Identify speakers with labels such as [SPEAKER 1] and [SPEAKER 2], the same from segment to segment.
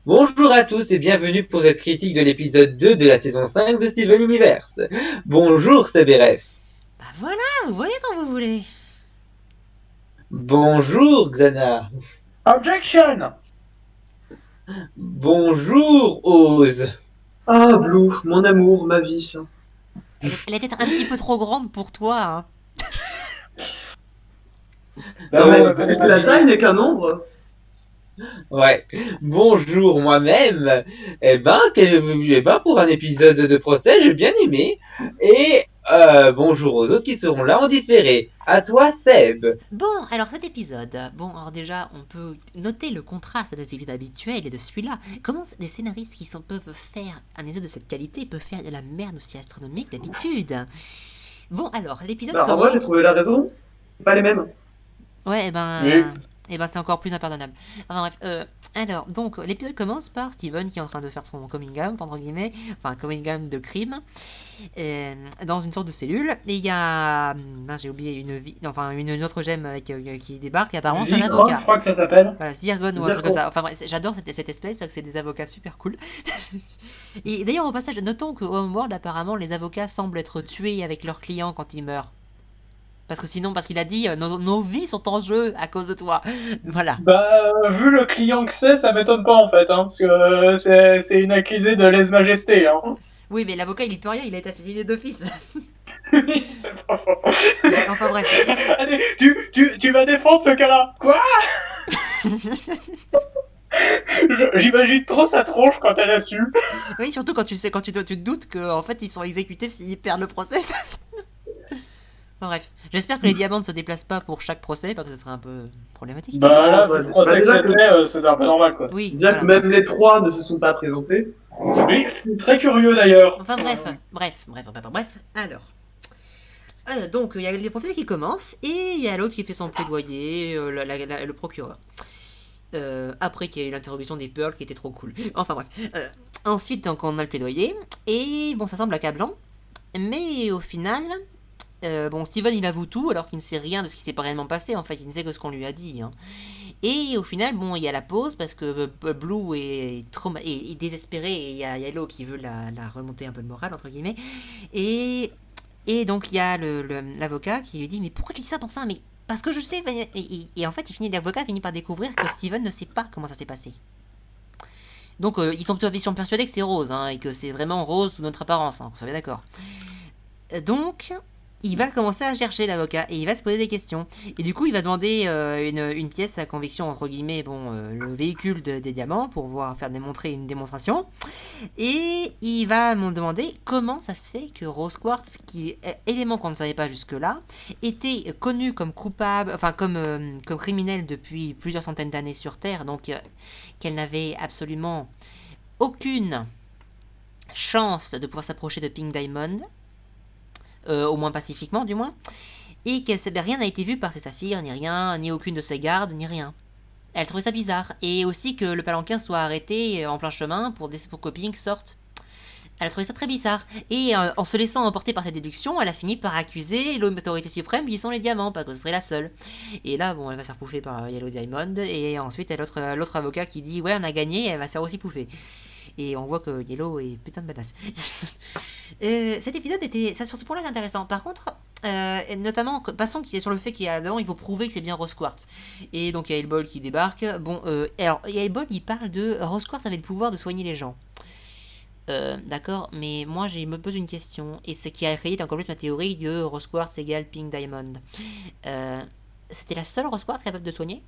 [SPEAKER 1] Bonjour à tous et bienvenue pour cette critique de l'épisode 2 de la saison 5 de Steven Universe. Bonjour CBRF.
[SPEAKER 2] Bah voilà, vous voyez quand vous voulez.
[SPEAKER 1] Bonjour Xana.
[SPEAKER 3] Objection!
[SPEAKER 1] Bonjour Oz.
[SPEAKER 4] Ah, Blue, mon amour, ma vie.
[SPEAKER 2] Elle est peut-être un petit peu trop grande pour toi, hein.
[SPEAKER 4] Non mais,
[SPEAKER 3] Bah,
[SPEAKER 4] la taille n'est qu'un nombre.
[SPEAKER 1] Ouais. Bonjour moi-même. Pour un épisode de procès, j'ai bien aimé. Et bonjour aux autres qui seront là en différé. À toi Seb.
[SPEAKER 2] Bon, alors cet épisode, alors déjà, on peut noter le contraste des épisodes habituels et de celui-là. Comment des scénaristes peuvent faire un épisode de cette qualité peuvent faire de la merde aussi astronomique d'habitude. Bon, alors, l'épisode
[SPEAKER 4] Bah, en vrai,
[SPEAKER 2] commence...
[SPEAKER 4] j'ai trouvé la raison. C'est pas les mêmes.
[SPEAKER 2] Ouais,
[SPEAKER 3] Oui.
[SPEAKER 2] c'est encore plus impardonnable. Enfin bref, alors, donc, l'épisode commence par Steven qui est en train de faire son coming out, entre guillemets, enfin, coming out de crime, dans une sorte de cellule, et il y a, j'ai oublié, une autre gemme qui débarque, et apparemment c'est un
[SPEAKER 3] Zircon,
[SPEAKER 2] avocat.
[SPEAKER 3] je crois que ça s'appelle.
[SPEAKER 2] Voilà, Zirgon ou un truc comme ça. Enfin bref, j'adore cette espèce, parce que c'est des avocats super cool. Et d'ailleurs, au passage, notons que Homeworld, apparemment, les avocats semblent être tués avec leurs clients quand ils meurent. Parce qu'il a dit, nos vies sont en jeu à cause de toi. Voilà.
[SPEAKER 3] Bah, vu le client que c'est, ça m'étonne pas en fait, hein, parce que c'est une accusée de lèse-majesté, hein.
[SPEAKER 2] Oui, mais l'avocat, il y peut rien, il a été assassiné d'office.
[SPEAKER 3] Oui, c'est pas faux.
[SPEAKER 2] Enfin bref.
[SPEAKER 3] Allez, tu vas défendre ce cas-là. Quoi? J'imagine trop sa tronche quand elle a su.
[SPEAKER 2] Oui, surtout quand tu te doutes qu'en fait, ils sont exécutés s'ils perdent le procès. Enfin, bref, j'espère que les diamants ne se déplacent pas pour chaque procès, parce que ce serait un peu problématique.
[SPEAKER 3] Bah là,
[SPEAKER 4] Bah,
[SPEAKER 3] vu le procès que
[SPEAKER 4] déjà que-
[SPEAKER 3] c'était, c'est un peu normal quoi.
[SPEAKER 2] Oui,
[SPEAKER 4] Déjà
[SPEAKER 2] voilà.
[SPEAKER 4] que même les trois ne se sont pas présentés.
[SPEAKER 3] Oui, c'est très curieux d'ailleurs.
[SPEAKER 2] Enfin bref. Alors, donc il y a les procès qui commencent et il y a l'autre qui fait son plaidoyer, le procureur. Après qu'il y a eu l'interrogation des Pearls qui était trop cool. Enfin bref. Ensuite, donc on a le plaidoyer et bon, ça semble accablant, mais au final, bon, Steven il avoue tout alors qu'il ne sait rien de ce qui s'est pas réellement passé. En fait, il ne sait que ce qu'on lui a dit, hein. Et au final, bon, il y a la pause parce que Blue est désespéré et il y a Yellow qui veut la remonter un peu de morale, entre guillemets. Et, et donc il y a l'avocat qui lui dit: mais pourquoi tu dis ça pour ça? Mais parce que je sais. Et en fait, l'avocat finit par découvrir que Steven ne sait pas comment ça s'est passé. Donc ils sont persuadés que c'est Rose, hein, et que c'est vraiment Rose sous notre apparence, hein, vous savez d'accord. Donc, il va commencer à chercher l'avocat et il va se poser des questions. Et du coup, il va demander une pièce à conviction, entre guillemets, le véhicule des diamants pour démontrer une démonstration. Et il va me demander comment ça se fait que Rose Quartz, qui est élément qu'on ne savait pas jusque-là, était connu comme coupable, enfin comme criminel depuis plusieurs centaines d'années sur Terre, donc qu'elle n'avait absolument aucune chance de pouvoir s'approcher de Pink Diamond, au moins pacifiquement du moins, et rien n'a été vu par ses saphirs, ni rien, ni aucune de ses gardes, ni rien. Elle trouvait ça bizarre, et aussi que le palanquin soit arrêté en plein chemin pour que Pink sorte. Elle a trouvé ça très bizarre, et en se laissant emporter par cette déduction, elle a fini par accuser l'autorité suprême qui sont les diamants, parce que ce serait la seule. Et là, bon, elle va se faire pouffer par Yellow Diamond, et ensuite, il y a l'autre avocat qui dit: ouais, on a gagné, et elle va se faire aussi pouffer. Et on voit que Yellow est putain de badass. Cet épisode était, ça, sur ce point-là, c'est intéressant. Par contre, notamment, passons sur le fait qu'il faut prouver que c'est bien Rose Quartz. Et donc il y a Hellboy qui débarque. Bon, alors Hellboy il parle de Rose Quartz avait le pouvoir de soigner les gens. D'accord, mais moi je me pose une question, et ce qui a créé encore plus ma théorie de Rose Quartz égale Pink Diamond. C'était la seule Rose Quartz capable de soigner?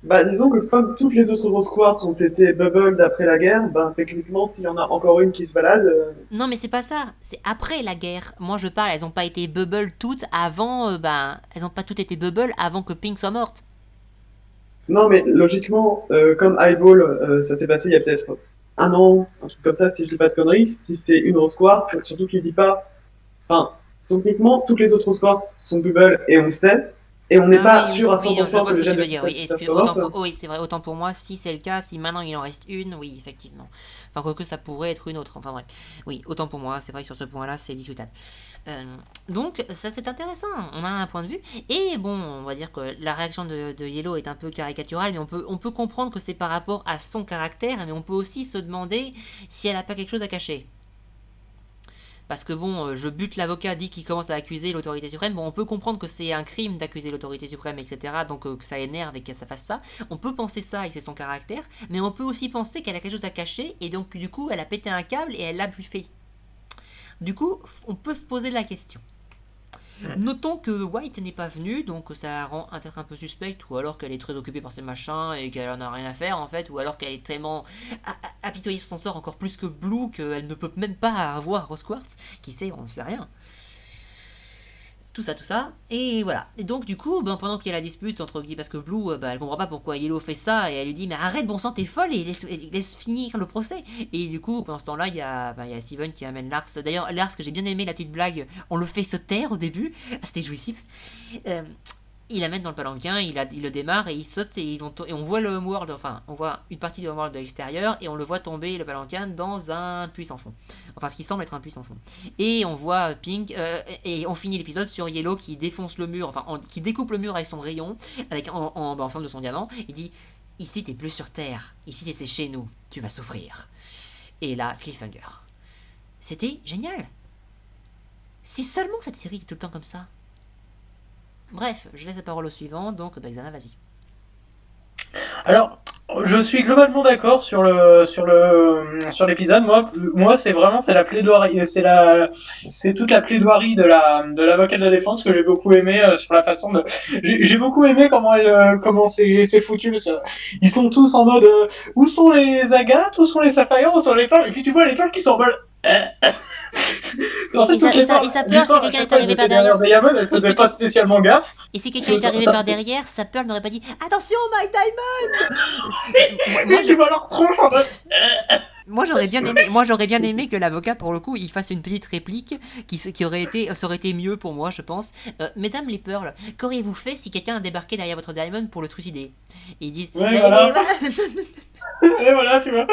[SPEAKER 4] Bah, disons que comme toutes les autres Rose Quartz ont été bubbled après la guerre, ben techniquement, s'il y en a encore une qui se balade.
[SPEAKER 2] Non, mais c'est pas ça. C'est après la guerre. Moi, je parle, elles ont pas été bubble toutes avant. Elles ont pas toutes été bubble avant que Pink soit morte.
[SPEAKER 4] Non, mais logiquement, comme Eyeball, ça s'est passé il y a peut-être un an, un truc comme ça, si je dis pas de conneries. Si c'est une Rose Quartz, surtout qu'il dit pas. Enfin, techniquement, toutes les autres Rose Quartz sont bubble et on le sait. et on n'est pas
[SPEAKER 2] oui,
[SPEAKER 4] sûr à
[SPEAKER 2] oui, je
[SPEAKER 4] 100%
[SPEAKER 2] vois
[SPEAKER 4] que
[SPEAKER 2] ce
[SPEAKER 4] le
[SPEAKER 2] que
[SPEAKER 4] gène
[SPEAKER 2] tu
[SPEAKER 4] de
[SPEAKER 2] veux dire. Oui,
[SPEAKER 4] Pistachio soit morte.
[SPEAKER 2] oui, c'est vrai, autant pour moi, si c'est le cas, si maintenant il en reste une, oui, effectivement. Enfin, quoique ça pourrait être une autre, enfin bref. Oui, autant pour moi, c'est vrai que sur ce point-là, c'est discutable. Donc, ça c'est intéressant, on a un point de vue. Et bon, on va dire que la réaction de Yellow est un peu caricaturale, mais on peut comprendre que c'est par rapport à son caractère, mais on peut aussi se demander si elle a pas quelque chose à cacher. Parce que bon, je bute l'avocat, dit qu'il commence à accuser l'autorité suprême. Bon, on peut comprendre que c'est un crime d'accuser l'autorité suprême, etc. Donc que ça énerve et que ça fasse ça. On peut penser ça et que c'est son caractère. Mais on peut aussi penser qu'elle a quelque chose à cacher. Et donc du coup, elle a pété un câble et elle l'a buffé. Du coup, on peut se poser la question. Notons que White n'est pas venue, donc ça rend peut-être un peu suspecte, ou alors qu'elle est très occupée par ses machins et qu'elle en a rien à faire en fait, ou alors qu'elle est tellement apitoyée sur son sort encore plus que Blue qu'elle ne peut même pas avoir Rose Quartz. Qui sait, on ne sait rien. Tout ça, et voilà. Et donc du coup, pendant qu'il y a la dispute entre parce que Blue, elle comprend pas pourquoi Yellow fait ça, et elle lui dit mais arrête bon sang t'es folle et laisse finir le procès. Et du coup, pendant ce temps-là, il y a Steven qui amène Lars. D'ailleurs, Lars, que j'ai bien aimé la petite blague, on le fait se taire au début, c'était jouissif. Il l'amène dans le palanquin, il le démarre et il saute et on voit le Homeworld, enfin on voit une partie du Homeworld de l'extérieur et on le voit tomber le palanquin dans un puits sans fond. Enfin ce qui semble être un puits sans fond. Et on voit Pink, et on finit l'épisode sur Yellow qui défonce le mur, qui découpe le mur avec son rayon, en forme de son diamant. Il dit ici t'es plus sur Terre, ici c'est chez nous, tu vas souffrir. Et là, cliffhanger. C'était génial. Si seulement cette série était tout le temps comme ça. Bref, je laisse la parole au suivant, donc Xana, vas-y.
[SPEAKER 3] Alors, je suis globalement d'accord sur l'épisode. Moi, c'est la plaidoirie, c'est toute la plaidoirie de l'avocat de la défense que j'ai beaucoup aimé sur la façon de. J'ai beaucoup aimé comment c'est foutu. Parce que ils sont tous en mode où sont les agates, où sont les sapphires, où sont les perles, et puis tu vois les perles qui sont en mode. En fait,
[SPEAKER 2] et sa pearl, si quelqu'un est arrivé par derrière.
[SPEAKER 3] Diamond, elle faisait pas spécialement gaffe.
[SPEAKER 2] Et si quelqu'un est arrivé par derrière, sa pearl n'aurait pas dit attention, My Diamond.
[SPEAKER 3] Moi, tu vois leur tronche en mode.
[SPEAKER 2] Moi j'aurais bien aimé que l'avocat pour le coup il fasse une petite réplique ça aurait été mieux pour moi je pense. Mesdames les Pearls, qu'auriez-vous fait si quelqu'un a débarqué derrière votre Diamond pour le trucider? Et ils disent
[SPEAKER 3] ouais, et voilà, tu vois.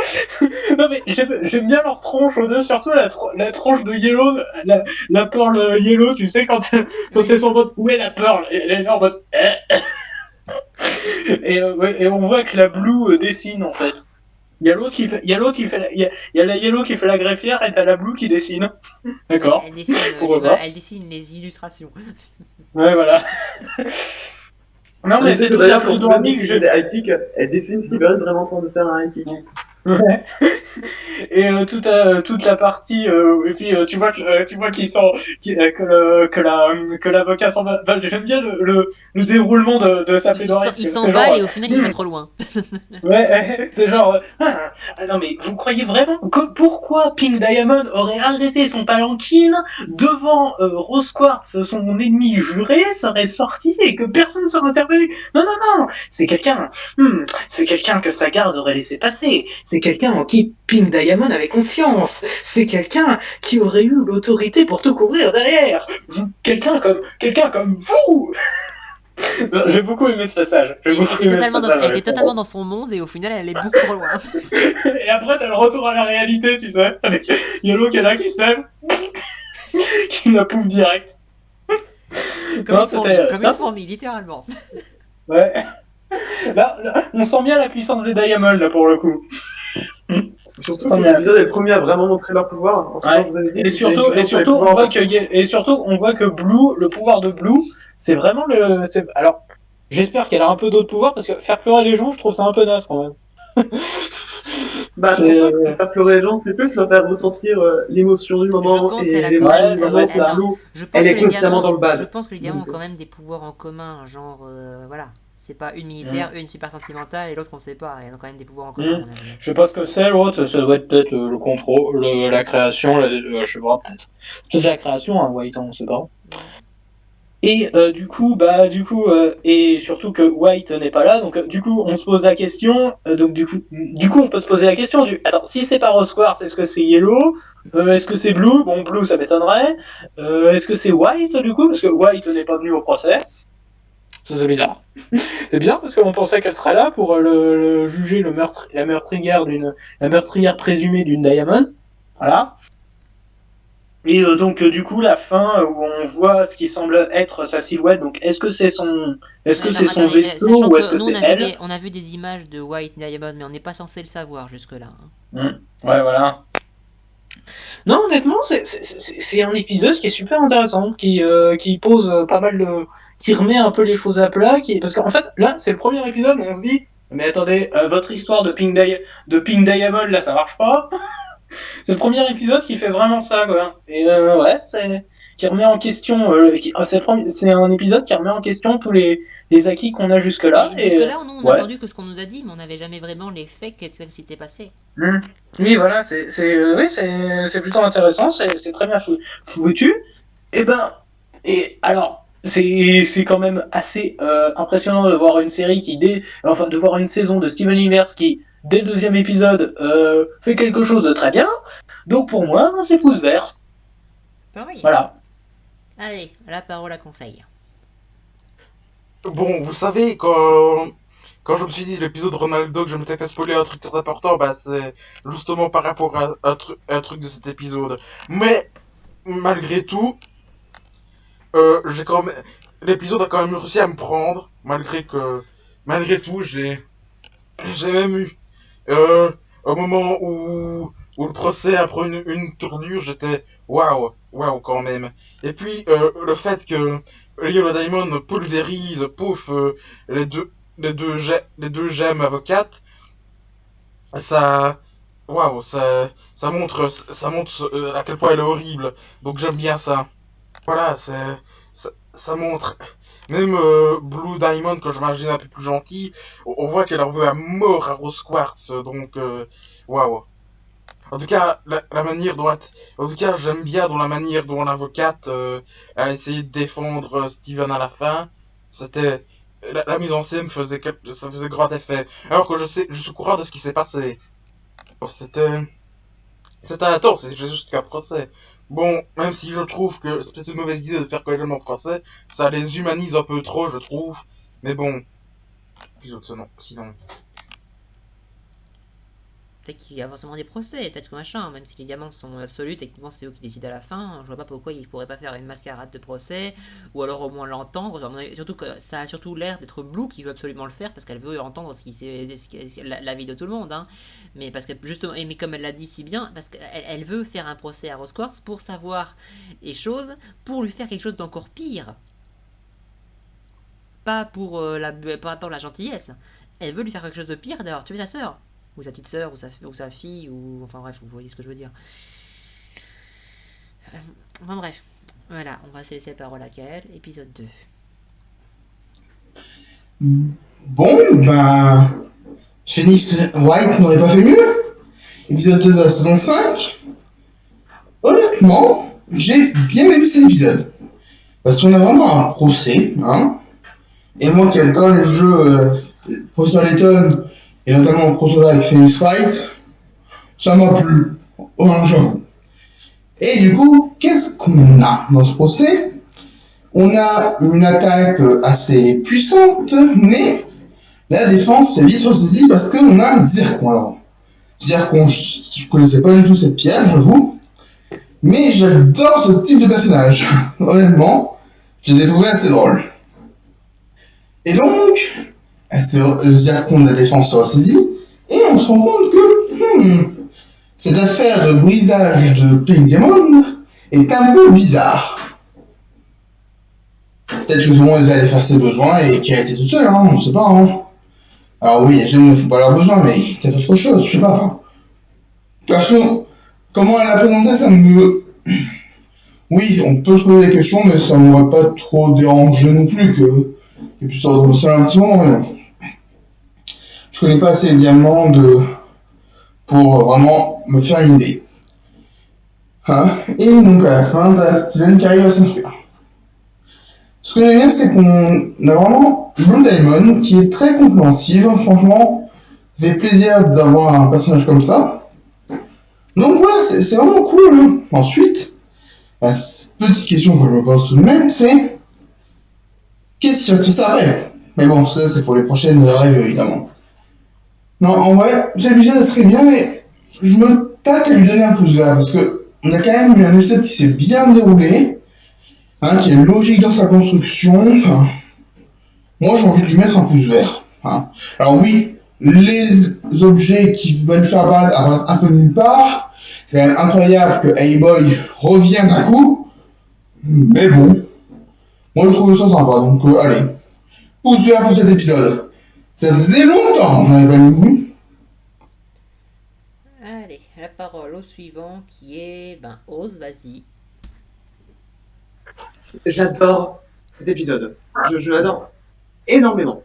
[SPEAKER 3] Non mais j'aime bien leur tronche aux deux, surtout la tronche de Yellow, la Pearl Yellow, tu sais quand elles sont en mode où est la Pearl, et elle est là en mode et on voit que la Blue dessine en fait. Il y a la Yellow qui fait la greffière et t'as la Blue qui dessine. D'accord.
[SPEAKER 2] Elle dessine les illustrations.
[SPEAKER 3] Ouais, voilà.
[SPEAKER 4] Non, mais c'est d'ailleurs pour Steven qui fait des high kicks, elle dessine Steven vraiment en train de faire un high kick.
[SPEAKER 3] Ouais. Et toute la partie et puis tu vois qu'ils sont que l'avocat s'en va. J'aime bien le déroulement de sa plaidoirie.
[SPEAKER 2] Il s'emballe et au final il va trop loin.
[SPEAKER 3] Ouais, c'est genre non mais vous croyez vraiment que pourquoi Pink Diamond aurait arrêté son palanquin devant Rose Quartz, son ennemi juré, serait sorti et que personne ne serait intervenu? Non, c'est quelqu'un que sa garde aurait laissé passer. C'est quelqu'un en qui Pink Diamond avait confiance. C'est quelqu'un qui aurait eu l'autorité pour te courir derrière. Quelqu'un comme vous. J'ai beaucoup aimé ce passage.
[SPEAKER 2] Elle était totalement dans son monde et au final elle allait beaucoup trop loin.
[SPEAKER 3] Et après t'as le retour à la réalité, tu sais, avec Yellow qui est là, qui se lève, qui la pouffe direct.
[SPEAKER 2] Comme une fourmi, littéralement.
[SPEAKER 3] Ouais. Là, on sent bien la puissance des Diamond là pour le coup.
[SPEAKER 4] Surtout cet épisode est le premier à vraiment montrer leur pouvoir.
[SPEAKER 3] Ouais. Et surtout on voit que Blue, le pouvoir de Blue, c'est vraiment alors, j'espère qu'elle a un peu d'autres pouvoirs parce que faire pleurer les gens, je trouve ça un peu naze quand même.
[SPEAKER 4] Faire pleurer les gens, c'est plus leur faire ressentir l'émotion du moment et l'émotion du moment pour Blue. Elle est constamment dans le bad.
[SPEAKER 2] Je pense que les diamants ont quand même des pouvoirs en commun, genre voilà. C'est pas une militaire, une super sentimentale et l'autre on sait pas. Il y a quand même des pouvoirs en commun.
[SPEAKER 3] Je sais pas ce que c'est l'autre, ça doit être peut-être le contrôle, la création, je sais pas, peut-être. Peut-être la création, hein, White, on sait pas. Et et surtout que White n'est pas là, donc du coup on se pose la question, du coup on peut se poser la question attends, si c'est pas Rose Quartz, est-ce que c'est Yellow, est-ce que c'est Blue? Bon, Blue ça m'étonnerait. Est-ce que c'est White du coup, parce que White n'est pas venu au procès. Ça, c'est bizarre. C'est bizarre parce qu'on pensait qu'elle serait là pour juger la meurtrière présumée d'une Diamond. Voilà. Et donc du coup la fin où on voit ce qui semble être sa silhouette. Donc est-ce que c'est son vaisseau
[SPEAKER 2] sachant
[SPEAKER 3] ou est-ce
[SPEAKER 2] que
[SPEAKER 3] que
[SPEAKER 2] nous
[SPEAKER 3] c'est elle?
[SPEAKER 2] on a vu des images de White Diamond, mais on n'est pas censé le savoir jusque-là.
[SPEAKER 3] Ouais, voilà. Non, honnêtement, c'est un épisode qui est super intéressant, qui pose pas mal de... qui remet un peu les choses à plat, parce qu'en fait, là, c'est le premier épisode où on se dit, mais attendez, votre histoire de Pink Diamond, là, ça marche pas. C'est le premier épisode qui fait vraiment ça, quoi. Et ouais, qui remet en question, c'est un épisode qui remet en question tous les acquis qu'on a jusque-là.
[SPEAKER 2] Et jusque-là, nous, on a
[SPEAKER 3] ouais.
[SPEAKER 2] entendu que ce qu'on nous a dit, mais on n'avait jamais vraiment les faits que ce qui s'était passé.
[SPEAKER 3] Oui, voilà, c'est plutôt intéressant, c'est très bien foutu. Et alors, c'est quand même assez impressionnant de voir une série de voir une saison de Steven Universe qui, dès le deuxième épisode, fait quelque chose de très bien. Donc pour moi, c'est pouce vert.
[SPEAKER 2] Pareil.
[SPEAKER 3] Voilà.
[SPEAKER 2] Allez, la parole à Conseil.
[SPEAKER 5] Bon, vous savez, quand je me suis dit l'épisode Ronaldo que je m'étais fait spoiler un truc très important, bah c'est justement par rapport à un truc de cet épisode. Mais malgré tout, j'ai quand même l'épisode a quand même réussi à me prendre, malgré tout, j'ai même eu au moment où le procès après une tournure, j'étais waouh quand même. Et puis le fait que Yellow Diamond pulvérise, pouf, les deux gemmes avocates, ça, waouh, ça montre à quel point elle est horrible. Donc j'aime bien ça. Voilà, ça montre. Même Blue Diamond, quand je m'imagine un peu plus gentil, on voit qu'elle en veut à mort à Rose Quartz. Donc, waouh. En tout cas, en tout cas, j'aime bien dans la manière dont l'avocate a essayé de défendre Steven à la fin. C'était la mise en scène ça faisait grand effet. Alors que je suis au courant de ce qui s'est passé. Bon, c'était intense, c'est juste qu'un procès. Bon, même si je trouve que c'est peut-être une mauvaise idée de faire collégialement le procès, ça les humanise un peu trop, je trouve. Mais bon, sinon.
[SPEAKER 2] Peut-être qu'il y a forcément des procès, peut-être que machin, même si les diamants sont absolus, techniquement c'est eux qui décident à la fin, je vois pas pourquoi ils pourraient pas faire une mascarade de procès, ou alors au moins l'entendre, surtout que ça a surtout l'air d'être Blue qui veut absolument le faire, parce qu'elle veut entendre l'avis de tout le monde, hein. Mais parce que justement, mais comme elle l'a dit si bien, parce qu'elle veut faire un procès à Rose Quartz pour savoir les choses, pour lui faire quelque chose d'encore pire. Pas pour par rapport à la gentillesse, elle veut lui faire quelque chose de pire d'avoir tué sa sœur. Ou sa petite sœur, ou sa fille, ou... Enfin bref, vous voyez ce que je veux dire. Enfin bref. Voilà, on va se laisser la parole à Kael, épisode 2.
[SPEAKER 6] Bon, ben... Phoenix White n'aurait pas fait mieux. Épisode 2 de la saison 5. Honnêtement, j'ai bien aimé cet épisode. Parce qu'on a vraiment un procès, hein. Et moi qui adore les jeux Professeur Layton, et notamment le crossover avec Phoenix White, ça m'a plu, j'avoue. Et du coup, qu'est-ce qu'on a dans ce procès? On a une attaque assez puissante, mais la défense s'est vite ressaisie parce qu'on a Zircon. Alors, Zircon, je connaissais pas du tout cette pierre, j'avoue, mais j'adore ce type de personnage. Honnêtement, je les ai trouvés assez drôles. Et donc, Zircon de la défense se ressaisit, et on se rend compte que cette affaire de brisage de Pink Diamond est un peu bizarre. Peut-être que tout le monde allait faire ses besoins et qu'elle était toute seule, hein, on ne sait pas. Hein. Alors oui, les gens ne font pas leurs besoins, mais peut-être autre chose, je sais pas. Hein. Perso, comment elle a présenté, ça me... Oui, on peut se poser des questions, mais ça ne m'aurait pas trop dérangé non plus que puisse se redresser un petit moment. Mais... Je connais pas assez les diamants pour vraiment me faire une idée. Hein, et donc à la fin, t'as Steven qui arrive à s'enfuir. Ce que j'aime bien, c'est qu'on a vraiment Blue Diamond qui est très compréhensive. Franchement, ça fait plaisir d'avoir un personnage comme ça. Donc voilà, c'est vraiment cool. Hein. Ensuite, la petite question que je me pose tout de même, c'est Qu'est-ce qui va se passer après? Mais bon, ça, c'est pour les prochaines reviews, évidemment. Non, en vrai, cet épisode très bien, mais je me tâte à lui donner un pouce vert, parce que on a quand même eu un épisode qui s'est bien déroulé, hein, qui est logique dans sa construction, enfin... Moi, j'ai envie de lui mettre un pouce vert. Hein. Alors oui, les objets qui veulent faire apparaissent un peu de nulle part. C'est quand même incroyable que Hey-Boy revienne d'un coup. Mais bon, moi je trouve ça sympa. Donc allez, pouce vert pour cet épisode. Ça faisait longtemps, j'en avais pas mis.
[SPEAKER 2] Allez, la parole au suivant qui est... Ben, Ose, vas-y.
[SPEAKER 4] J'adore cet épisode. Je l'adore énormément.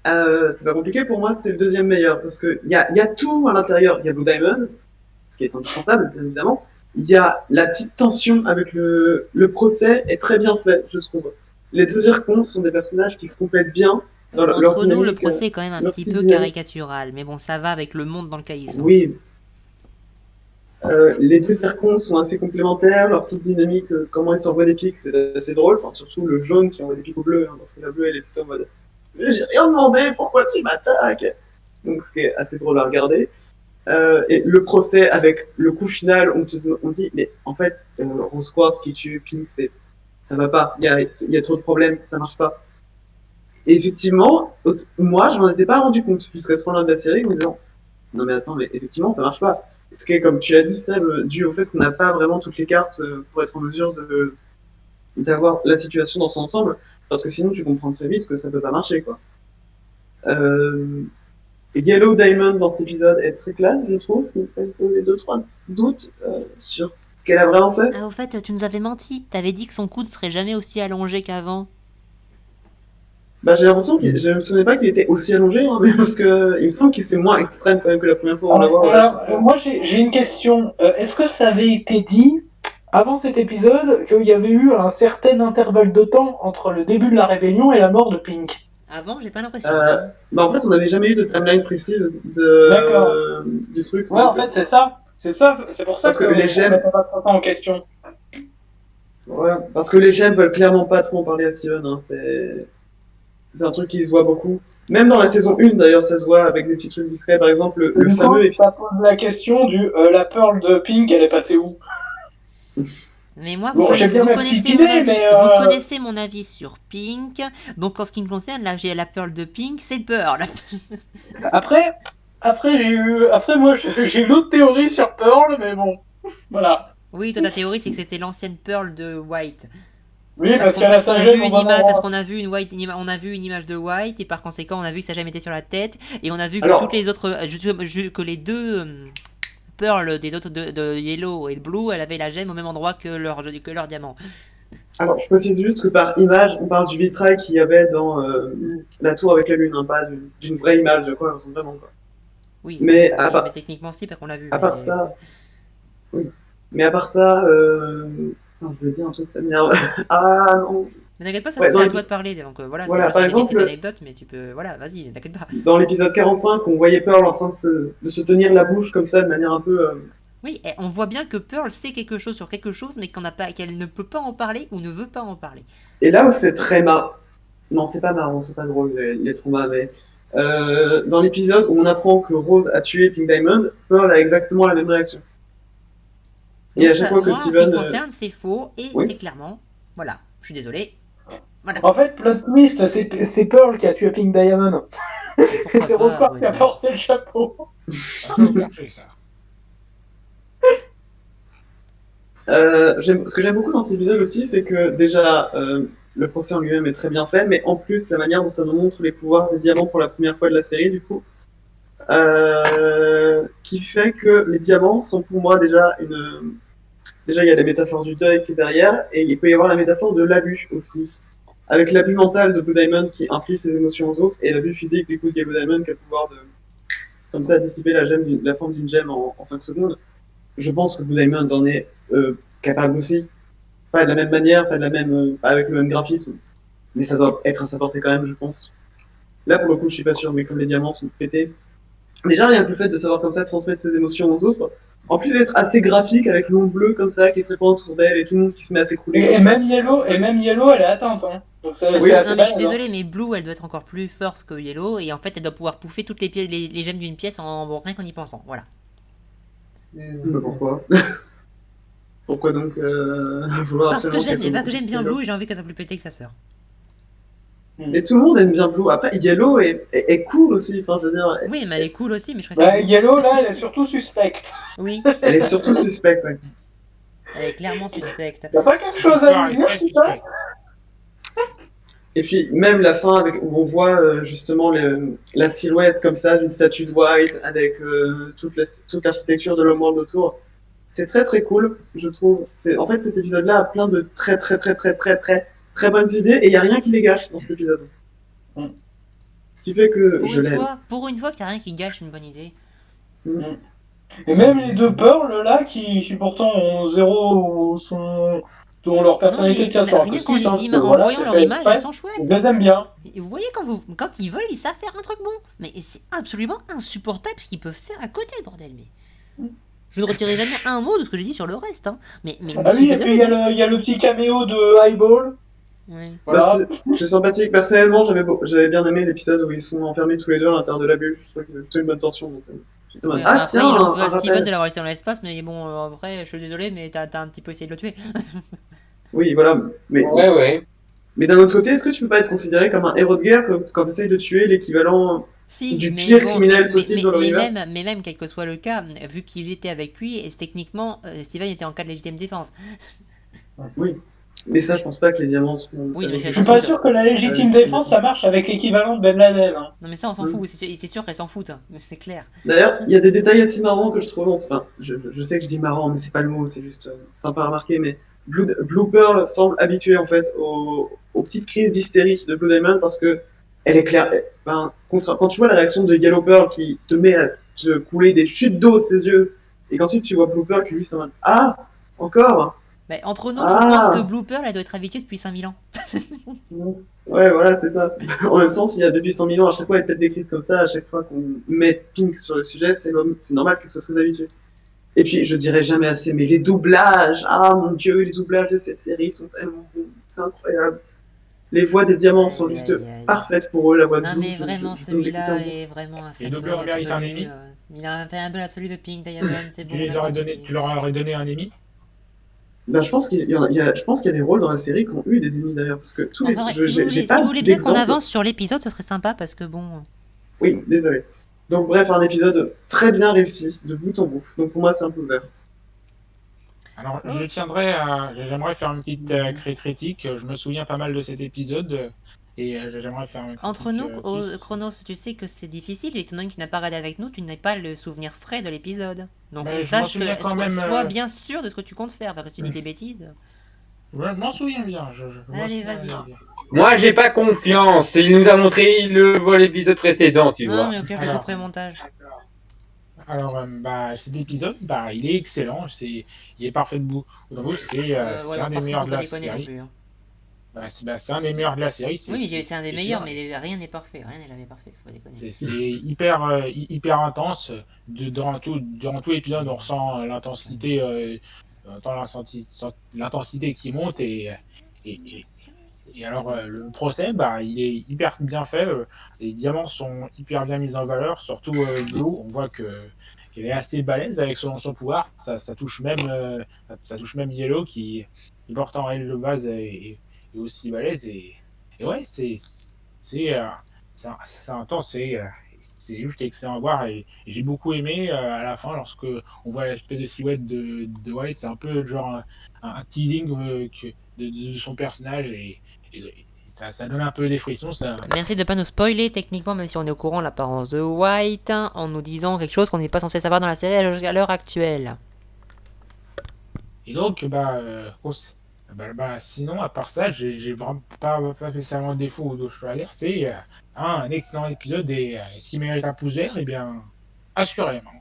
[SPEAKER 4] C'est pas compliqué pour moi, c'est le deuxième meilleur parce que il y a tout à l'intérieur. Il y a Blue Diamond, ce qui est indispensable, bien évidemment. Il y a la petite tension avec le procès est très bien fait, je trouve. Les deux Zircons sont des personnages qui se complètent bien dans leur
[SPEAKER 2] Entre nous, le
[SPEAKER 4] dynamique,
[SPEAKER 2] procès est quand même un
[SPEAKER 4] leur
[SPEAKER 2] petit
[SPEAKER 4] petite
[SPEAKER 2] peu
[SPEAKER 4] dynamique.
[SPEAKER 2] caricatural, mais bon, ça va avec le monde dans lequel ils sont.
[SPEAKER 4] Oui. Les deux Zircons sont assez complémentaires, leur petite dynamique, comment ils s'envoient des pics, c'est assez drôle. Enfin, surtout le jaune qui envoie des pics au bleu, hein, parce que la bleue, elle est plutôt en mode j'ai rien demandé, pourquoi tu m'attaques? Donc, ce qui est assez drôle à regarder. Et le procès avec le coup final, on dit, mais en fait, Rose Quartz qui tue Pink, ça va pas, il y a trop de problèmes, ça marche pas. Et effectivement, moi, je m'en étais pas rendu compte, puisqu'à ce point-là de la série, en me disant, non mais attends, mais effectivement, ça marche pas. Ce qui est, comme tu l'as dit, Seb, dû au fait qu'on n'a pas vraiment toutes les cartes pour être en mesure d'avoir la situation dans son ensemble, parce que sinon tu comprends très vite que ça peut pas marcher, quoi. Yellow Diamond dans cet épisode est très classe, je trouve, ce qui me fait poser 2-3 doutes sur ce qu'elle a vraiment fait.
[SPEAKER 2] Ah, au fait, tu nous avais menti. T'avais dit que son coude serait jamais aussi allongé qu'avant.
[SPEAKER 4] Bah, j'ai l'impression que je me souvenais pas qu'il était aussi allongé, hein, mais parce que il me semble qu'il c'est moins extrême quand même que la première fois où on la voit.
[SPEAKER 3] Alors, moi j'ai une question. Est-ce que ça avait été dit avant cet épisode qu'il y avait eu un certain intervalle de temps entre le début de la rébellion et la mort de Pink?
[SPEAKER 2] Avant, j'ai pas l'impression.
[SPEAKER 4] Bah, en fait, on n'avait jamais eu de timeline précise
[SPEAKER 3] D'accord.
[SPEAKER 4] du truc.
[SPEAKER 3] Ouais, en fait, c'est ça. C'est pour ça
[SPEAKER 4] Parce que les gemmes-
[SPEAKER 3] on n'a pas trop en question.
[SPEAKER 4] Ouais, parce que les gemmes veulent clairement pas trop en parler à Steven, hein, c'est un truc qui se voit beaucoup. Même dans la saison 1, d'ailleurs, ça se voit avec des petits trucs discrets. Par exemple, le
[SPEAKER 3] Du coup,
[SPEAKER 4] fameux épisode.
[SPEAKER 3] ça pose la question du la Pearl de Pink, elle est passée où?
[SPEAKER 2] Mais moi,
[SPEAKER 3] Bon, j'ai bien ma petite
[SPEAKER 2] connaissez mon
[SPEAKER 3] idée,
[SPEAKER 2] avis,
[SPEAKER 3] mais,
[SPEAKER 2] vous connaissez mon avis sur Pink. Donc, en ce qui me concerne, là, j'ai la Pearl de Pink, c'est Pearl.
[SPEAKER 3] Après, moi, j'ai une autre théorie sur Pearl, mais bon, voilà.
[SPEAKER 2] Oui, toi, ta théorie, c'est que c'était l'ancienne Pearl de White.
[SPEAKER 3] Oui, parce qu'elle a sa gemme au moment.
[SPEAKER 2] Parce qu'on a vu on a vu une image de White, et par conséquent, on a vu que sa gemme était sur la tête, et on a vu que
[SPEAKER 4] Alors-
[SPEAKER 2] toutes les autres, que les deux Pearl des autres de Yellow et de Blue, elle avait la gemme au même endroit que leur diamant.
[SPEAKER 4] Alors, je précise juste que par image, on parle du vitrail qu'il y avait dans la tour avec la lune, hein, pas d'une vraie image de quoi, elles sont vraiment, quoi.
[SPEAKER 2] Oui,
[SPEAKER 4] Mais
[SPEAKER 2] mais techniquement, si, parce qu'on l'a vu.
[SPEAKER 4] À part
[SPEAKER 2] mais-
[SPEAKER 4] ça, oui. Mais à part ça, non, je veux dire un truc, ça m'énerve. Ah non.
[SPEAKER 2] Mais t'inquiète pas, ça
[SPEAKER 4] Ouais,
[SPEAKER 2] c'est
[SPEAKER 4] dans
[SPEAKER 2] à
[SPEAKER 4] les-
[SPEAKER 2] toi de parler, donc voilà,
[SPEAKER 4] Voilà,
[SPEAKER 2] c'est
[SPEAKER 4] par
[SPEAKER 2] juste une
[SPEAKER 4] exemple-
[SPEAKER 2] petite anecdote, mais tu peux, voilà, vas-y, t'inquiète pas.
[SPEAKER 4] Dans l'épisode 45, on voyait Pearl en train de se tenir la bouche comme ça, de manière un peu.
[SPEAKER 2] Oui, et on voit bien que Pearl sait quelque chose sur quelque chose, mais qu'elle ne peut pas en parler ou ne veut pas en parler.
[SPEAKER 4] Et là où c'est très marrant. Non, c'est pas marrant, c'est pas drôle, les traumas, mais. Dans l'épisode où on apprend que Rose a tué Pink Diamond, Pearl a exactement la même réaction. Et à
[SPEAKER 2] Donc,
[SPEAKER 4] chaque fois que
[SPEAKER 2] moi, en ce qui
[SPEAKER 4] Steven.
[SPEAKER 2] me concerne, c'est faux, et
[SPEAKER 4] oui.
[SPEAKER 2] c'est clairement, voilà, je suis désolé, voilà.
[SPEAKER 3] En fait, plot twist, c'est Pearl qui a tué Pink Diamond.
[SPEAKER 2] Pourquoi
[SPEAKER 3] C'est
[SPEAKER 2] pas,
[SPEAKER 3] Rose Quartz
[SPEAKER 2] oui.
[SPEAKER 3] qui a porté le chapeau.
[SPEAKER 4] Ce que j'aime beaucoup dans cet épisode aussi, c'est que déjà, le procès en lui-même est très bien fait, mais en plus, la manière dont ça nous montre les pouvoirs des diamants pour la première fois de la série, du coup, qui fait que les diamants sont pour moi déjà une. Déjà, il y a la métaphore du deuil qui est derrière, et il peut y avoir la métaphore de l'abus aussi. Avec l'abus mental de Blue Diamond qui inflige ses émotions aux autres, et l'abus physique du coup de Yellow Diamond qui a le pouvoir de, comme ça, dissiper la forme d'une gemme en 5 secondes. Je pense que Blue Diamond en est capable aussi. Pas de la même manière, pas avec le même graphisme, mais ça doit être à sa portée quand même, je pense. Là, pour le coup, je suis pas sûr, mais comme les diamants sont pétés. Déjà, rien que le fait de savoir comme ça transmettre ses émotions aux autres, en plus d'être assez graphique avec l'ombre bleue comme ça qui se répand autour d'elle et tout le monde qui se met à s'écrouler.
[SPEAKER 3] Et même Yellow, elle est atteinte. Hein. Donc c'est
[SPEAKER 2] Ça,
[SPEAKER 3] c'est assez
[SPEAKER 2] non mais je suis
[SPEAKER 3] balèze, hein.
[SPEAKER 2] désolé, mais Blue elle doit être encore plus forte que Yellow et en fait elle doit pouvoir pouffer toutes les gemmes d'une pièce rien qu'en y pensant. Voilà.
[SPEAKER 4] Mais pourquoi? Pourquoi donc vouloir
[SPEAKER 2] Parce que
[SPEAKER 4] absolument qu'elle soit beaucoup
[SPEAKER 2] j'aime
[SPEAKER 4] plus
[SPEAKER 2] bien
[SPEAKER 4] Yellow?
[SPEAKER 2] Blue et j'ai envie qu'elle soit plus pétée que sa sœur.
[SPEAKER 4] Mais tout le monde aime bien Blue. Après, Yellow est cool aussi. Enfin, je veux dire,
[SPEAKER 2] Oui, mais elle est cool aussi, mais je préfère
[SPEAKER 3] Bah,
[SPEAKER 2] Blue.
[SPEAKER 3] Yellow, là, elle est surtout suspecte.
[SPEAKER 2] Oui,
[SPEAKER 4] elle est surtout suspecte. Ouais.
[SPEAKER 2] elle est clairement suspecte.
[SPEAKER 3] T'as pas quelque chose à me dire,
[SPEAKER 5] Très
[SPEAKER 3] putain?
[SPEAKER 5] suspect.
[SPEAKER 4] Et puis, même la fin avec, où on voit justement la silhouette comme ça d'une statue de White avec toute l'architecture de l'Homeworld autour, c'est très très cool, je trouve. En fait, cet épisode-là a plein de très très très très très très très bonnes idées et il n'y a rien qui les gâche dans cet épisode.
[SPEAKER 3] Mm.
[SPEAKER 4] Ce qui fait que je l'aime.
[SPEAKER 2] Pour une fois qu'il n'y a rien qui gâche une bonne idée.
[SPEAKER 3] Et même les deux Pearls, là, qui pourtant ont zéro dont leur personnalité
[SPEAKER 2] mais
[SPEAKER 3] tient sur un
[SPEAKER 2] rien
[SPEAKER 3] post-it,
[SPEAKER 2] qu'en les
[SPEAKER 3] hein, parce que
[SPEAKER 2] en
[SPEAKER 3] voilà,
[SPEAKER 2] voyant
[SPEAKER 3] c'est
[SPEAKER 2] leur
[SPEAKER 3] fait
[SPEAKER 2] image,
[SPEAKER 3] exprès.
[SPEAKER 2] elles sont chouettes.
[SPEAKER 3] Je les aime bien.
[SPEAKER 2] Et vous voyez quand ils veulent, ils savent faire un truc bon. Mais c'est absolument insupportable ce qu'ils peuvent faire à côté, bordel. Mais je ne retirerai jamais un mot de ce que j'ai dit sur le reste. Hein. Mais
[SPEAKER 3] Ah oui,
[SPEAKER 2] suffit
[SPEAKER 3] et
[SPEAKER 2] de
[SPEAKER 3] puis il y a le petit caméo de Highball.
[SPEAKER 2] Ouais.
[SPEAKER 3] Voilà.
[SPEAKER 4] C'est sympathique. Personnellement, j'avais bien aimé l'épisode où ils sont enfermés tous les deux à l'intérieur de la bulle. Je trouve qu'il y avait plutôt une bonne tension. Donc j'étais en mode,
[SPEAKER 2] Ouais, enfin,
[SPEAKER 4] ah
[SPEAKER 2] après,
[SPEAKER 4] tiens,
[SPEAKER 2] il en veut
[SPEAKER 4] un
[SPEAKER 2] à Steven
[SPEAKER 4] rappel.
[SPEAKER 2] de l'avoir laissé dans l'espace, mais bon, après, je suis désolé, mais t'as un petit peu essayé de le tuer.
[SPEAKER 4] Oui, voilà.
[SPEAKER 1] Ouais.
[SPEAKER 4] Mais d'un autre côté, est-ce que tu peux pas être considéré comme un héros de guerre quand tu essayes de tuer l'équivalent
[SPEAKER 2] Si,
[SPEAKER 4] du
[SPEAKER 2] mais
[SPEAKER 4] pire
[SPEAKER 2] bon,
[SPEAKER 4] criminel possible dans l'univers?
[SPEAKER 2] mais même, quel que soit le cas, vu qu'il était avec lui, et techniquement, Steven était en cas de légitime défense.
[SPEAKER 4] Oui. Mais ça, je pense pas que les diamants sont.
[SPEAKER 2] Oui, mais
[SPEAKER 3] Je suis pas sûr que la légitime défense, ça marche avec l'équivalent de Ben Laden. Hein.
[SPEAKER 2] Non, mais ça, on s'en fout, c'est sûr qu'elles s'en foutent, hein, c'est clair.
[SPEAKER 4] D'ailleurs, il y a des détails assez marrants que je trouve. Enfin, je sais que je dis marrant, mais c'est pas le mot, c'est juste sympa à remarquer. Mais Blue Pearl semble habituée en fait aux petites crises d'hystérie de Blue Diamond parce que elle est claire. Enfin, quand tu vois la réaction de Yellow Pearl qui te met à te couler des chutes d'eau aux ses yeux, et qu'ensuite tu vois Blue Pearl qui lui s'en va. Ah, encore.
[SPEAKER 2] Mais entre nous, je
[SPEAKER 4] Ah.
[SPEAKER 2] pense que Blue Pearl, elle doit être habituée depuis 5000 ans.
[SPEAKER 4] Ouais, voilà, c'est ça. En même temps, s'il y a depuis 100 000 ans, à chaque fois, elle pète des crises comme ça, à chaque fois qu'on met Pink sur le sujet, c'est normal qu'elle soit très habituée. Et puis, je dirais jamais assez, mais les doublages, ah mon dieu, les doublages de cette série sont tellement bons, c'est incroyable. Les voix des diamants sont juste parfaites pour eux, la voix de
[SPEAKER 2] Non,
[SPEAKER 4] Blue,
[SPEAKER 2] mais vraiment,
[SPEAKER 4] je peux l'écouter en
[SPEAKER 2] celui-là
[SPEAKER 4] boucle.
[SPEAKER 2] est vraiment un
[SPEAKER 5] Les doubleurs méritent un Emmy.
[SPEAKER 2] Il a fait un bel absolu de Pink Diamond, c'est bon.
[SPEAKER 5] Tu leur aurais donné un Emmy?
[SPEAKER 4] Ben, je pense qu'il y a des rôles dans la série qui ont eu des ennemis d'ailleurs, parce que tous les.
[SPEAKER 2] Enfin,
[SPEAKER 4] j'ai
[SPEAKER 2] si vous
[SPEAKER 4] pas
[SPEAKER 2] voulez bien qu'on
[SPEAKER 4] d'exemple.
[SPEAKER 2] avance sur l'épisode, ce serait sympa parce que bon.
[SPEAKER 4] Oui, désolé. Donc, bref, un épisode très bien réussi, de bout en bout. Donc, pour moi, c'est un pouce vert.
[SPEAKER 5] Alors, j'aimerais faire une petite critique. Je me souviens pas mal de cet épisode et j'aimerais faire une critique.
[SPEAKER 2] Entre nous, Chronos, tu sais que c'est difficile, étant donné que tu n'as pas regardé avec nous, tu n'as pas le souvenir frais de l'épisode. Donc
[SPEAKER 5] Mais je m'en
[SPEAKER 2] sache
[SPEAKER 5] souviens
[SPEAKER 2] que
[SPEAKER 5] quand même,
[SPEAKER 2] sois bien sûr de ce que tu comptes faire, parce que si tu dis des bêtises.
[SPEAKER 5] Je m'en souviens bien.
[SPEAKER 2] Allez, vas-y.
[SPEAKER 1] Moi, j'ai pas confiance. Il nous a montré l'épisode précédent, tu
[SPEAKER 2] Non,
[SPEAKER 1] vois.
[SPEAKER 2] mais au pire, je te
[SPEAKER 5] Alors.
[SPEAKER 2] couperai le montage.
[SPEAKER 5] Alors, cet épisode, il est excellent. Il est parfait de bout en bout. C'est un des meilleurs de la série. C'est un des meilleurs de la série.
[SPEAKER 2] Oui, c'est un des meilleurs,
[SPEAKER 5] sûr.
[SPEAKER 2] mais rien n'est parfait. Rien n'est jamais parfait, faut déconner.
[SPEAKER 5] C'est hyper intense. Durant tout l'épisode, on ressent l'intensité qui monte et alors le procès, il est hyper bien fait. Les diamants sont hyper bien mis en valeur, surtout Blue. On voit qu'elle est assez balèze avec son pouvoir. Ça touche même Yellow qui pourtant elle le base est aussi balèze et ouais c'est intense. C'est juste excellent à voir et j'ai beaucoup aimé à la fin lorsque on voit l'espèce de silhouette de White. C'est un peu genre un teasing de son personnage et ça donne un peu des frissons.
[SPEAKER 2] Merci de ne pas nous spoiler techniquement, même si on est au courant de l'apparence de White, en nous disant quelque chose qu'on n'est pas censé savoir dans la série à l'heure actuelle.
[SPEAKER 5] Et donc, sinon, à part ça, j'ai vraiment pas spécialement de défaut ou de choses à dire. C'est un excellent épisode et est-ce qu'il mérite un pouce vert? Eh bien, assurément.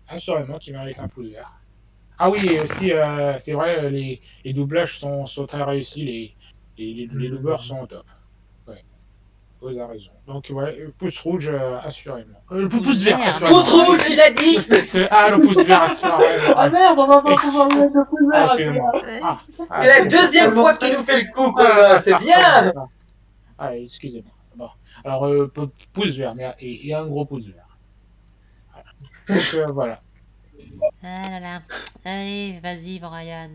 [SPEAKER 5] Assurément qu'il mérite un pouce vert. Ah oui, et aussi, c'est vrai, les doublages sont très réussis. Les doubleurs sont au top. Ouais.
[SPEAKER 7] vous avez raison. Donc, ouais, pouce rouge, assurément. Le
[SPEAKER 2] Pouce
[SPEAKER 7] pouce vert,
[SPEAKER 2] vert,
[SPEAKER 7] assurément.
[SPEAKER 1] Pouce rouge, il a dit.
[SPEAKER 7] Ah, le pouce vert, assurément.
[SPEAKER 3] Ah merde, on va pas pouvoir mettre le pouce vert à
[SPEAKER 7] Assurément.
[SPEAKER 3] celui-là.
[SPEAKER 1] C'est la deuxième fois qu'il nous fait le coup, quoi. C'est bien.
[SPEAKER 7] Allez, excusez-moi. Bon. Alors, pouce vert, mais et un gros pouce vert. Voilà. Donc, voilà.
[SPEAKER 2] Ah là là. Allez, vas-y, Brian.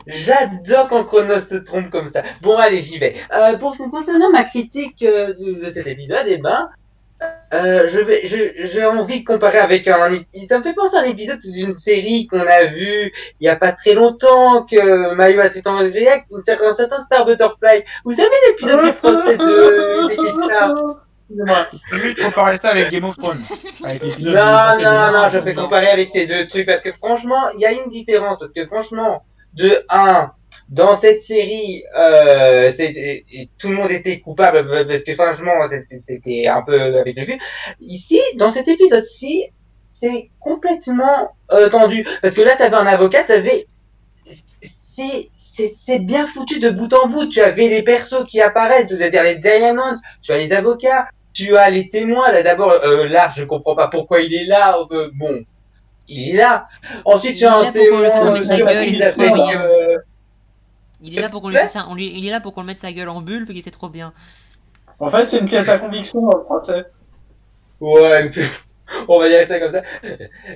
[SPEAKER 1] J'adore quand Chronos se trompe comme ça. Bon, allez, j'y vais. Concernant ma critique de cet épisode, eh ben, j'ai envie de comparer avec ça me fait penser à un épisode d'une série qu'on a vu il y a pas très longtemps, que Mayo a fait en réact, un certain Star Butterfly. Vous savez l'épisode du procès d'équipe Star?
[SPEAKER 3] Excusez-moi.
[SPEAKER 7] Limite, comparer ça avec Game of Thrones. Avec l'épisode
[SPEAKER 1] Non, je fais
[SPEAKER 2] non.
[SPEAKER 1] comparer avec ces deux trucs parce que franchement, il y a une différence. Parce que franchement, de un, dans cette série, tout le monde était coupable parce que franchement, c'était un peu avec le cul. Ici, dans cet épisode-ci, c'est complètement tendu. Parce que là, t'avais un avocat, c'est bien foutu de bout en bout. Tu avais les persos qui apparaissent, c'est-à-dire les Diamonds, tu as les avocats, tu as les témoins. Là, d'abord, là, je comprends pas pourquoi il est là. Bon, il est là. Ensuite, tu as un témoin
[SPEAKER 2] sa gueule et c'est trop bien.
[SPEAKER 1] euh,
[SPEAKER 2] Il est là pour qu'on lui fasse ça. Il est là pour qu'on le mette sa gueule en bulle, puis c'est trop bien.
[SPEAKER 3] En fait, c'est une pièce à conviction dans le procès.
[SPEAKER 1] Ouais, on va dire ça comme ça.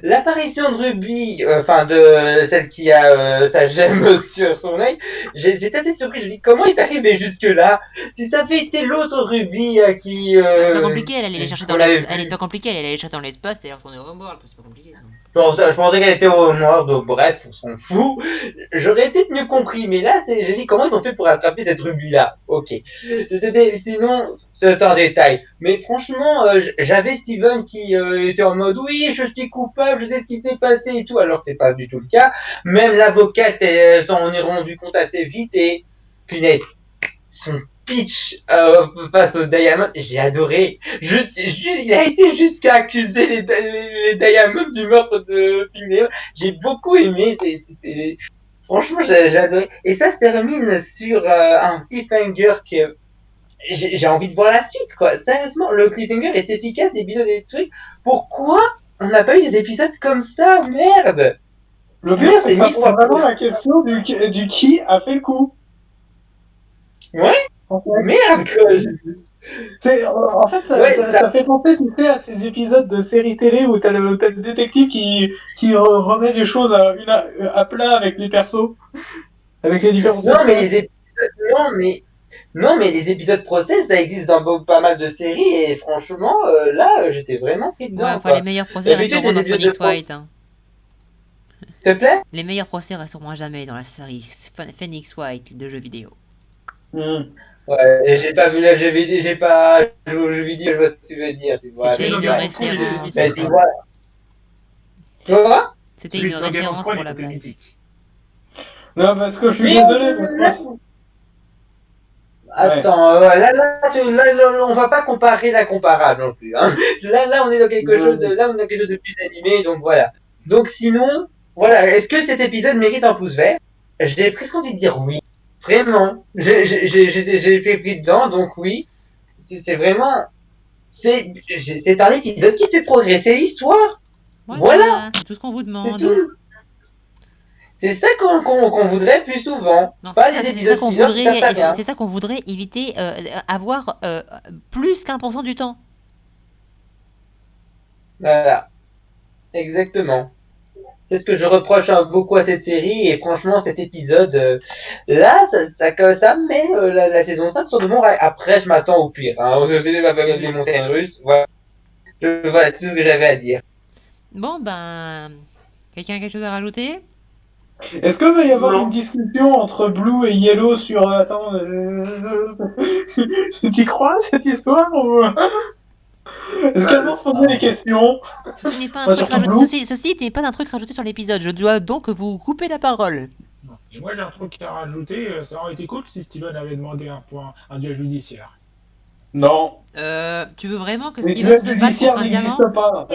[SPEAKER 1] L'apparition de Ruby, enfin de celle qui a sa gemme sur son œil, j'étais assez surpris. Je dis comment il est arrivé jusque là. Si ça avait été l'autre Ruby qui.
[SPEAKER 2] C'est pas compliqué, elle allait les chercher dans l'espace. Elle est pas compliquée, elle allait les chercher dans l'espace et elle retourner au bord. C'est pas compliqué. Ça.
[SPEAKER 1] Je pensais qu'elle était au noir, donc bref, on s'en fout. J'aurais peut-être mieux compris, mais là, j'ai dit comment ils ont fait pour attraper cette Ruby-là. Ok. Sinon, c'est un détail. Mais franchement, j'avais Steven qui était en mode oui, je suis coupable, je sais ce qui s'est passé et tout, alors que c'est pas du tout le cas. Même l'avocate s'en est rendu compte assez vite et punaise, son pitch face aux Diamonds, j'ai adoré. Il a été jusqu'à accuser les Diamonds du meurtre de Pygmalion. J'ai beaucoup aimé. Franchement, j'ai adoré. Et ça se termine sur un cliffhanger que j'ai envie de voir la suite, quoi. Sérieusement, le cliffhanger est efficace, l'épisode et des trucs. Pourquoi on n'a pas eu des épisodes comme ça? Merde!
[SPEAKER 3] Le pire, c'est que ça pose vraiment la question du qui a fait le coup.
[SPEAKER 1] Ouais? Merde, quoi!
[SPEAKER 3] En fait, ça fait penser, tu sais, à ces épisodes de séries télé où t'as le détective qui remet les choses à plat avec les persos, avec les différences.
[SPEAKER 1] Non, mais les épisodes procès, ça existe dans pas mal de séries et franchement, là, j'étais vraiment pris dedans.
[SPEAKER 2] Ouais, enfin, les meilleurs procès resteront dans Phoenix White. Hein.
[SPEAKER 1] S'il te plaît?
[SPEAKER 2] Les meilleurs procès resteront à jamais dans la série Phoenix White de jeux vidéo.
[SPEAKER 1] Ouais, j'ai pas vu la jeu vidéo, j'ai pas joué aux jeux vidéo, je vois ce que tu veux dire.
[SPEAKER 2] C'était une référence.
[SPEAKER 1] Vas-y, voilà. Quoi?
[SPEAKER 2] C'était une référence pour la blague.
[SPEAKER 3] Non, parce que je suis désolé.
[SPEAKER 1] Attends, là, on va pas comparer l'incomparable non plus. Hein. Là, on est dans quelque chose de plus animé, donc voilà. Donc sinon, voilà, est-ce que cet épisode mérite un pouce vert? J'ai presque envie de dire oui. Vraiment. J'ai fait pris dedans, donc oui. C'est vraiment, c'est un épisode qui fait progresser l'histoire. Voilà.
[SPEAKER 2] C'est tout ce qu'on vous demande.
[SPEAKER 1] C'est ça qu'on voudrait plus souvent.
[SPEAKER 2] Non,
[SPEAKER 1] pas les épisodes
[SPEAKER 2] c'est ça qu'on voudrait éviter, avoir plus qu'1% du temps.
[SPEAKER 1] Voilà. Exactement. C'est ce que je reproche beaucoup à cette série et franchement cet épisode là ça met la saison 5 sur le monde. Après je m'attends au pire. Hein. Les montagnes russes. Voilà, voilà c'est tout ce que j'avais à dire.
[SPEAKER 2] Bon ben, quelqu'un a quelque chose à rajouter?
[SPEAKER 3] Est-ce qu'il va y avoir une discussion entre Blue et Yellow sur... Attends... Tu crois cette histoire ou... Est-ce qu'elles vont se poser des questions?
[SPEAKER 2] Ceci n'est pas un truc rajouté. Ceci n'est pas un truc rajouté sur l'épisode. Je dois donc vous couper la parole.
[SPEAKER 7] Et moi j'ai un truc à rajouter. Ça aurait été cool si Steven avait demandé un duel judiciaire.
[SPEAKER 3] Non.
[SPEAKER 2] Tu veux vraiment que Steven se batte contre un diamant?
[SPEAKER 3] Pas.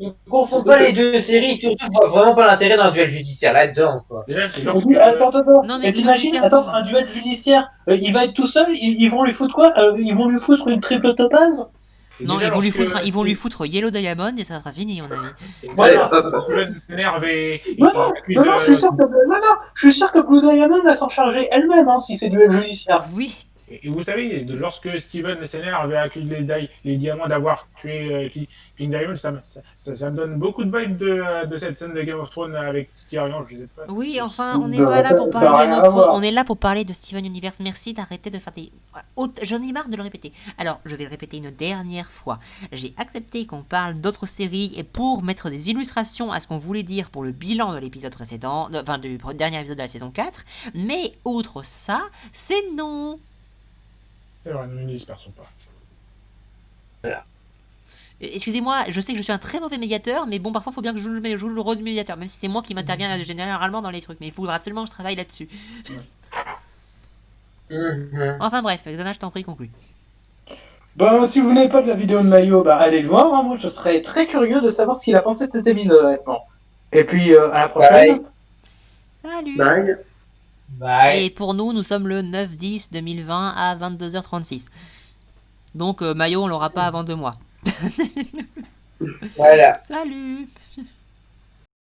[SPEAKER 1] Ils confondent pas les deux séries, surtout je vois vraiment pas l'intérêt d'un duel judiciaire là-dedans, quoi.
[SPEAKER 7] Déjà, c'est
[SPEAKER 3] Oui, attends.
[SPEAKER 2] Non, mais
[SPEAKER 3] Et t'imagines,
[SPEAKER 2] judiciaire,
[SPEAKER 3] attends,
[SPEAKER 2] non.
[SPEAKER 3] un duel judiciaire, il va être tout seul, ils vont lui foutre quoi? Ils vont lui foutre une triple topaz?
[SPEAKER 2] Non, ils vont lui foutre Yellow Diamond et ça sera fini, mon ami.
[SPEAKER 3] Voilà.
[SPEAKER 7] Steven s'énerve et
[SPEAKER 3] Non,
[SPEAKER 7] accuse.
[SPEAKER 3] non, je suis sûr que Blue Diamond va s'en charger elle-même, hein, si c'est duel judiciaire.
[SPEAKER 2] Oui.
[SPEAKER 7] Et vous savez, lorsque Steven s'énerve et accuse les diamants d'avoir tué Pink Diamond, ça me donne beaucoup de vibes de cette scène de Game of Thrones avec Tyrion, je sais pas.
[SPEAKER 2] Oui, enfin, on n'est
[SPEAKER 3] Bah,
[SPEAKER 2] pas là pour
[SPEAKER 3] ça
[SPEAKER 2] parler
[SPEAKER 3] n'a
[SPEAKER 2] de Game
[SPEAKER 3] rien
[SPEAKER 2] of
[SPEAKER 3] à
[SPEAKER 2] Thrones,
[SPEAKER 3] voir.
[SPEAKER 2] on est là pour parler de Steven Universe. Merci d'arrêter de faire des... J'en ai marre de le répéter. Alors, je vais le répéter une dernière fois. J'ai accepté qu'on parle d'autres séries et pour mettre des illustrations à ce qu'on voulait dire pour le bilan de l'épisode précédent, enfin du dernier épisode de la saison 4, mais outre ça, c'est non.
[SPEAKER 7] C'est vrai, nous ne dispersons pas.
[SPEAKER 2] Excusez-moi, je sais que je suis un très mauvais médiateur, mais bon, parfois il faut bien que je joue le rôle du médiateur, même si c'est moi qui m'interviens généralement dans les trucs, mais il faudra absolument que je travaille là-dessus. Enfin bref, Xana, je t'en prie, conclue.
[SPEAKER 3] Ben, si vous n'avez pas de la vidéo de Mayo, bah allez le voir, hein. Moi je serais très curieux de savoir ce qu'il a pensé de cet épisode, honnêtement. Et puis, à la prochaine.
[SPEAKER 2] Salut.
[SPEAKER 4] Bye.
[SPEAKER 1] Bye.
[SPEAKER 2] Et pour nous, nous sommes le 9-10-2020 à 22h36. Donc Mayo, on l'aura pas avant 2 mois.
[SPEAKER 1] Voilà.
[SPEAKER 2] Salut.